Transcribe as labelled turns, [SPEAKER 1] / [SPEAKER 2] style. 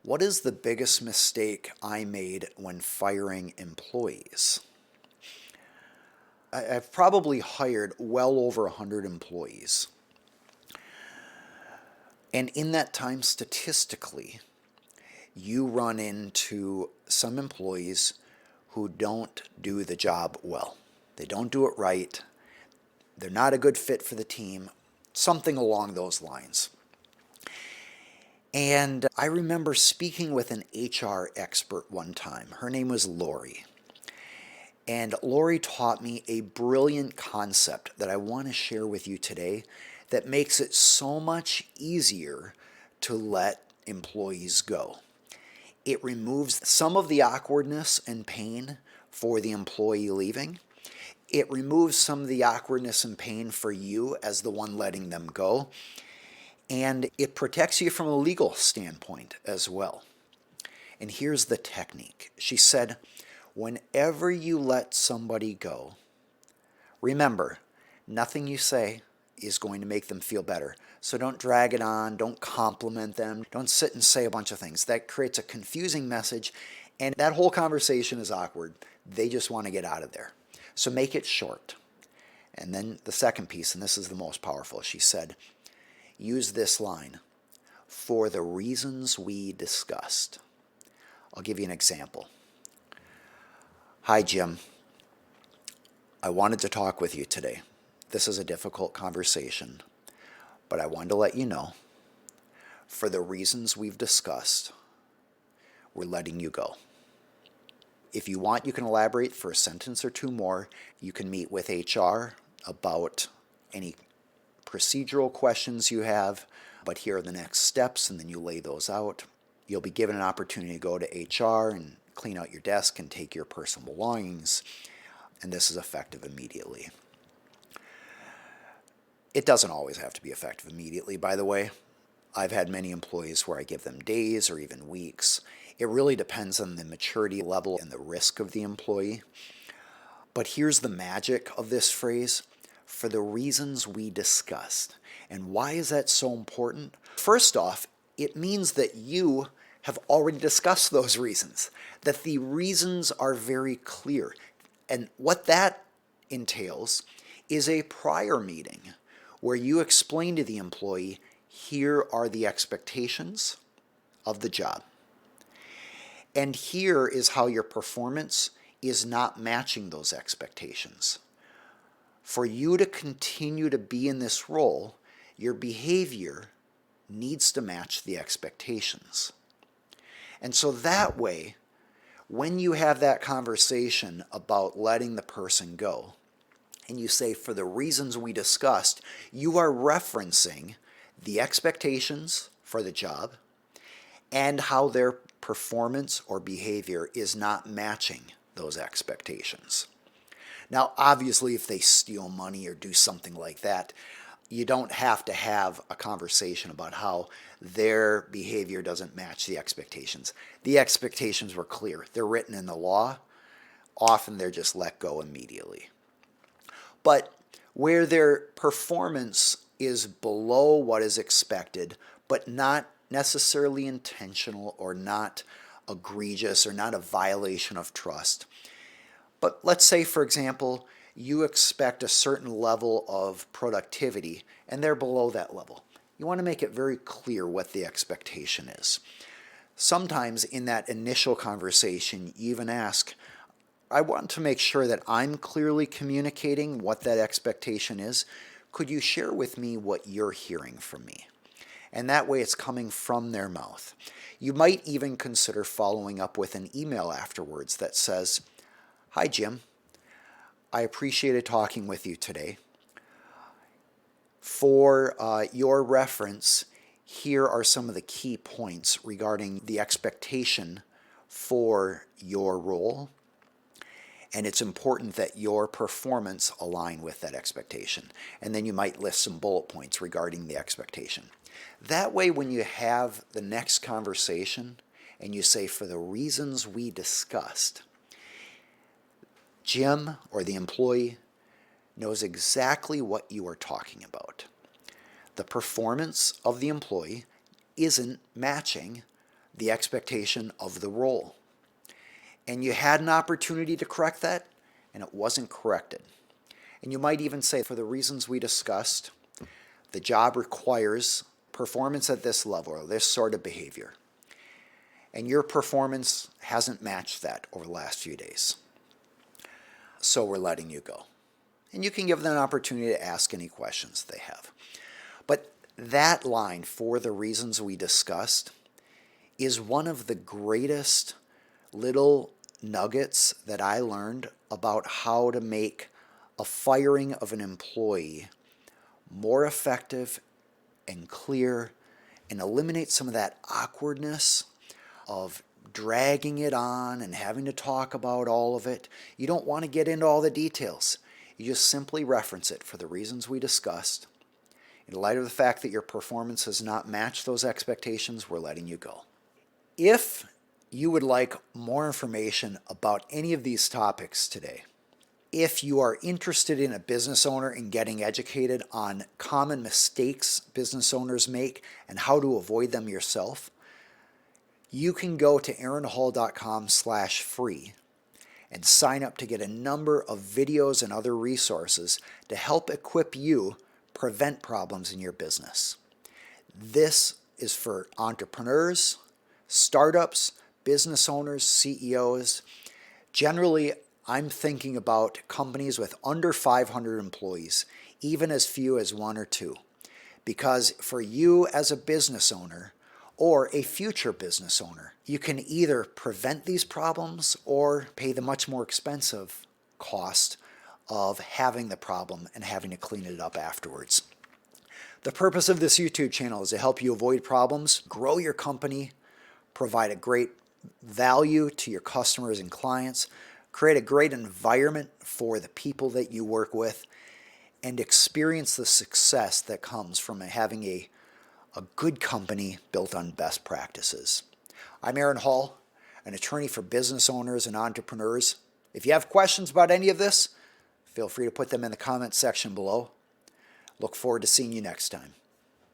[SPEAKER 1] What is the biggest mistake I made when firing employees? I've probably hired well over 100 employees. And in that time, statistically, you run into some employees who don't do the job well. They don't do it right. They're not a good fit for the team, something along those lines. And I remember speaking with an HR expert one time. Her name was Lori. And Lori taught me a brilliant concept that I want to share with you today that makes it so much easier to let employees go. It removes some of the awkwardness and pain for the employee leaving. It removes some of the awkwardness and pain for you as the one letting them go. And it protects you from a legal standpoint as well. And here's the technique. She said, whenever you let somebody go, remember, nothing you say is going to make them feel better. So don't drag it on, don't compliment them, don't sit and say a bunch of things. That creates a confusing message, and that whole conversation is awkward. They just want to get out of there. So make it short. And then the second piece, and this is the most powerful, she said, use this line, for the reasons we discussed. I'll give you an example. Hi, Jim. I wanted to talk with you today. This is a difficult conversation, but I wanted to let you know, for the reasons we've discussed, we're letting you go. If you want, you can elaborate for a sentence or two more. You can meet with HR about any procedural questions you have, but here are the next steps, and then you lay those out. You'll be given an opportunity to go to HR and clean out your desk and take your personal belongings, and this is effective immediately. It doesn't always have to be effective immediately, by the way. I've had many employees where I give them days or even weeks. It really depends on the maturity level and the risk of the employee. But here's the magic of this phrase, for the reasons we discussed. And why is that so important? First off, it means that you have already discussed those reasons, that the reasons are very clear. And what that entails is a prior meeting where you explain to the employee, here are the expectations of the job. And here is how your performance is not matching those expectations. For you to continue to be in this role, your behavior needs to match the expectations. And so that way, when you have that conversation about letting the person go, and you say, for the reasons we discussed, you are referencing the expectations for the job and how their performance or behavior is not matching those expectations. Now, obviously, if they steal money or do something like that, you don't have to have a conversation about how their behavior doesn't match the expectations. The expectations were clear. They're written in the law. Often they're just let go immediately. But where their performance is below what is expected, but not necessarily intentional or not egregious or not a violation of trust. But let's say, for example, you expect a certain level of productivity and they're below that level. You want to make it very clear what the expectation is. Sometimes in that initial conversation, you even ask, I want to make sure that I'm clearly communicating what that expectation is. Could you share with me what you're hearing from me? And that way it's coming from their mouth. You might even consider following up with an email afterwards that says, hi, Jim. I appreciated talking with you today. For your reference, here are some of the key points regarding the expectation for your role. And it's important that your performance align with that expectation. And then you might list some bullet points regarding the expectation. That way, when you have the next conversation and you say, for the reasons we discussed, Jim or the employee knows exactly what you are talking about. The performance of the employee isn't matching the expectation of the role. And you had an opportunity to correct that, and it wasn't corrected. And you might even say, for the reasons we discussed, the job requires performance at this level or this sort of behavior. And your performance hasn't matched that over the last few days. So we're letting you go. And you can give them an opportunity to ask any questions they have. But that line, for the reasons we discussed, is one of the greatest little nuggets that I learned about how to make a firing of an employee more effective and clear and eliminate some of that awkwardness of dragging it on and having to talk about all of it. You don't want to get into all the details. You just simply reference it for the reasons we discussed. In light of the fact that your performance has not matched those expectations, we're letting you go. If you would like more information about any of these topics today, if you are interested in a business owner and getting educated on common mistakes business owners make and how to avoid them yourself, you can go to aaronhall.com/free and sign up to get a number of videos and other resources to help equip you prevent problems in your business. This is for entrepreneurs, startups, business owners, CEOs. Generally, I'm thinking about companies with under 500 employees, even as few as 1 or 2. Because for you as a business owner or a future business owner, you can either prevent these problems or pay the much more expensive cost of having the problem and having to clean it up afterwards. The purpose of this YouTube channel is to help you avoid problems, grow your company, provide a great value to your customers and clients, create a great environment for the people that you work with, and experience the success that comes from having a good company built on best practices. I'm Aaron Hall, an attorney for business owners and entrepreneurs. If you have questions about any of this, feel free to put them in the comments section below. Look forward to seeing you next time.